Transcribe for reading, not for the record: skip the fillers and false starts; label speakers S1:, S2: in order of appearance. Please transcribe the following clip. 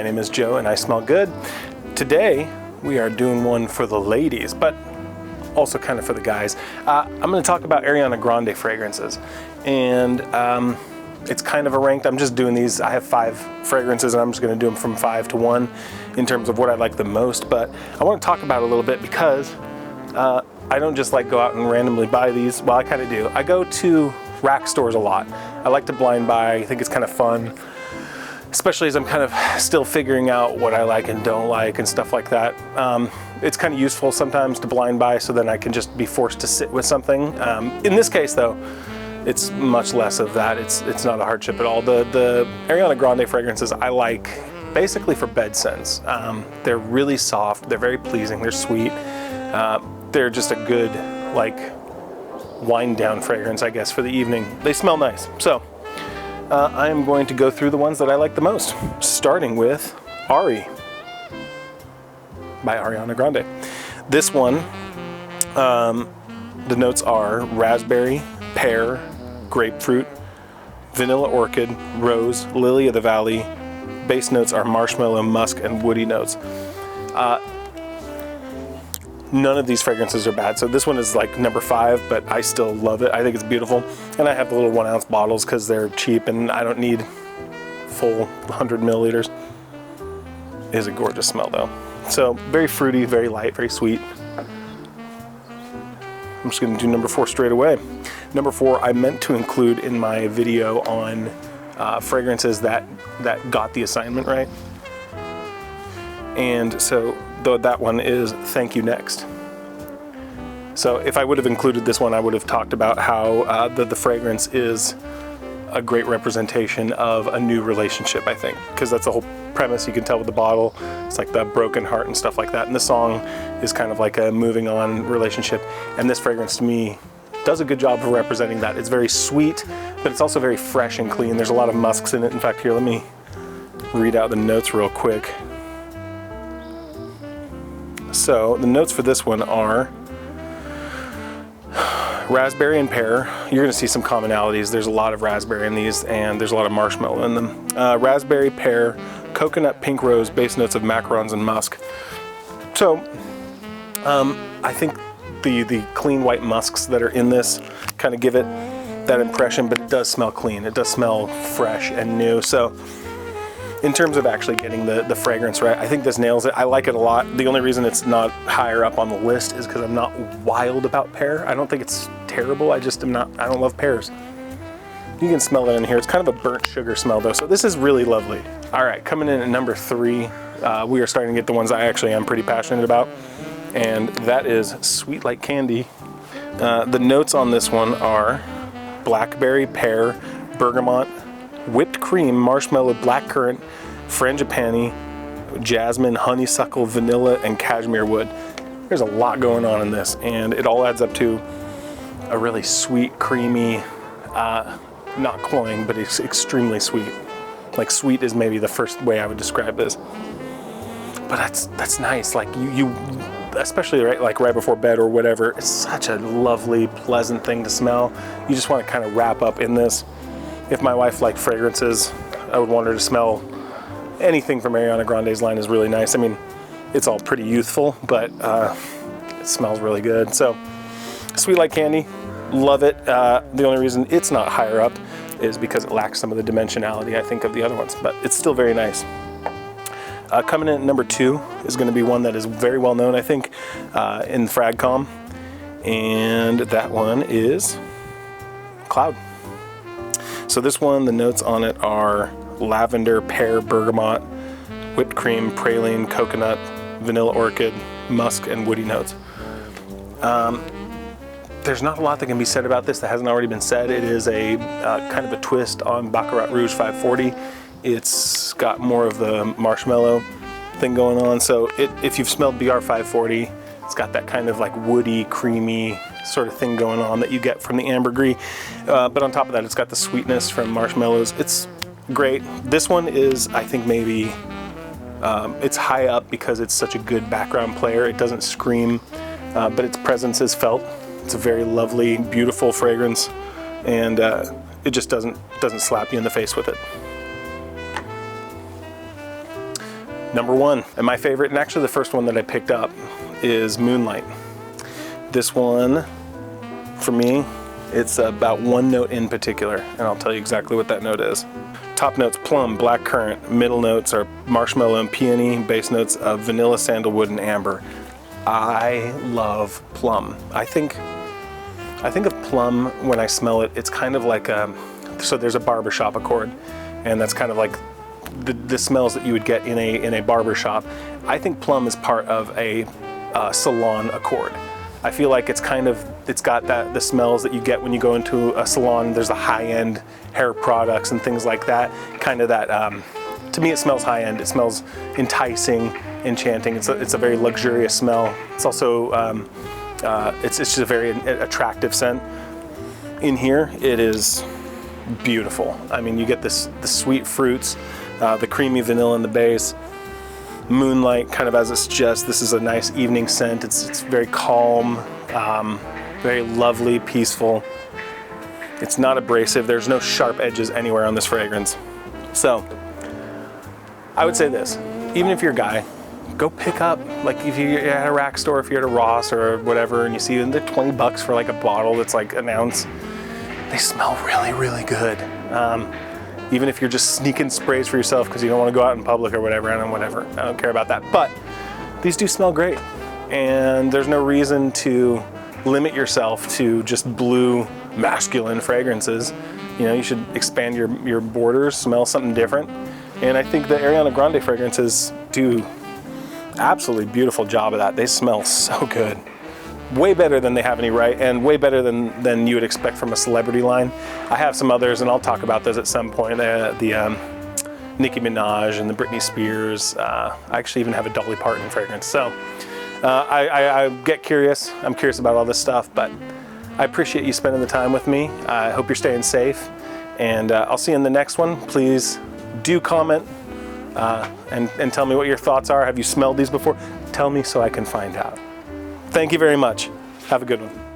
S1: name is Joe and I smell good. Today we are doing one for the ladies, but also kind of for the guys. I'm going to talk about Ariana Grande fragrances, and it's kind of a ranked. I'm just doing these. I have 5 fragrances and I'm just going to do them from 5 to 1 in terms of what I like the most, but I want to talk about it a little bit because I don't just like go out and randomly buy these. Well, I kind of do. I go to rack stores a lot. I like to blind buy. I think it's kind of fun, especially as I'm kind of still figuring out what I like and don't like and stuff like that. It's kind of useful sometimes to blind buy, so then I can just be forced to sit with something. In this case though, it's much less of that. It's not a hardship at all. The Ariana Grande fragrances I like basically for bed scents. They're really soft, they're very pleasing, they're sweet. They're just a good like wind down fragrance, I guess, for the evening. They smell nice. So I am going to go through the ones that I like the most, starting with Ari by Ariana Grande. This one, the notes are raspberry, pear, grapefruit, vanilla orchid, rose, lily of the valley. Base notes are marshmallow, musk, and woody notes. None of these fragrances are bad. So this one is like number 5, but I still love it. I think it's beautiful. And I have the little 1-ounce bottles because they're cheap and I don't need full 100 milliliters. It is a gorgeous smell though. So very fruity, very light, very sweet. I'm just gonna do number 4 straight away. Number 4, I meant to include in my video on fragrances that got the assignment right. And so that one is Thank You Next. So if I would have included this one, I would have talked about how the fragrance is a great representation of a new relationship, I think, because that's the whole premise. You can tell with the bottle, it's like the broken heart and stuff like that. And the song is kind of like a moving on relationship. And this fragrance to me does a good job of representing that. It's very sweet, but it's also very fresh and clean. There's a lot of musks in it. In fact, here, let me read out the notes real quick. So the notes for this one are raspberry and pear. You're going to see some commonalities. There's a lot of raspberry in these, and there's a lot of marshmallow in them. Raspberry, pear, coconut, pink rose, base notes of macarons and musk. So I think the clean white musks that are in this kind of give it that impression, but it does smell clean. It does smell fresh and new. So in terms of actually getting the fragrance right, I think this nails it. I like it a lot. The only reason it's not higher up on the list is because I'm not wild about pear. I don't think it's terrible. I just am not, I don't love pears. You can smell it in here. It's kind of a burnt sugar smell though. So this is really lovely. All right, coming in at number 3, we are starting to get the ones I actually am pretty passionate about. And that is Sweet Like Candy. The notes on this one are blackberry, pear, bergamot, whipped cream, marshmallow, blackcurrant, frangipani, jasmine, honeysuckle, vanilla, and cashmere wood. There's a lot going on in this, and it all adds up to a really sweet, creamy, not cloying, but it's extremely sweet. Like sweet is maybe the first way I would describe this. But that's nice. Like you especially right before bed or whatever, it's such a lovely, pleasant thing to smell. You just want to kind of wrap up in this. If my wife liked fragrances, I would want her to smell anything from Ariana Grande's line is really nice. I mean, it's all pretty youthful, but it smells really good. So, Sweet Like Candy, love it. The only reason it's not higher up is because it lacks some of the dimensionality, I think, of the other ones, but it's still very nice. Coming in at number 2 is going to be one that is very well known, I think, in Fragcom, and that one is Cloud. So this one, the notes on it are lavender, pear, bergamot, whipped cream, praline, coconut, vanilla orchid, musk, and woody notes. There's not a lot that can be said about this that hasn't already been said. It is a kind of a twist on Baccarat Rouge 540. It's got more of the marshmallow thing going on. So if you've smelled BR 540, it's got that kind of like woody, creamy sort of thing going on that you get from the ambergris. But on top of that, it's got the sweetness from marshmallows. It's great. This one is, I think, maybe it's high up because it's such a good background player. It doesn't scream, but its presence is felt. It's a very lovely, beautiful fragrance, and it just doesn't slap you in the face with it. Number 1, and my favorite, and actually the first one that I picked up, is Moonlight. This one, for me, it's about one note in particular, and I'll tell you exactly what that note is. Top notes, plum, black currant. Middle notes are marshmallow and peony. Base notes of vanilla, sandalwood, and amber. I love plum. I think of plum when I smell it, it's kind of like so there's a barbershop accord, and that's kind of like the smells that you would get in a barbershop. I think plum is part of a salon accord. I feel like it's got the smells that you get when you go into a salon. There's the high-end hair products and things like that. Kind of that, to me it smells high-end. It smells enticing, enchanting. It's a very luxurious smell. It's also, it's just a very attractive scent. In here, it is beautiful. I mean, you get the sweet fruits, the creamy vanilla in the base. Moonlight, kind of as it suggests, this is a nice evening scent. It's very calm, very lovely, peaceful. It's not abrasive. There's no sharp edges anywhere on this fragrance. So I would say this, even if you're a guy, go pick up, like if you're at a rack store, if you're at a Ross or whatever, and you see them, they're 20 bucks for like a bottle that's like an ounce. They smell really, really good. Even if you're just sneaking sprays for yourself because you don't want to go out in public or whatever, and whatever. I don't care about that. But these do smell great. And there's no reason to limit yourself to just blue, masculine fragrances. You know, you should expand your borders, smell something different. And I think the Ariana Grande fragrances do absolutely beautiful job of that. They smell so good. Way better than they have any right, and way better than you would expect from a celebrity line. I have some others, and I'll talk about those at some point. The Nicki Minaj and the Britney Spears. I actually even have a Dolly Parton fragrance. So I get curious. I'm curious about all this stuff, but I appreciate you spending the time with me. I hope you're staying safe, and I'll see you in the next one. Please do comment and tell me what your thoughts are. Have you smelled these before? Tell me so I can find out. Thank you very much. Have a good one.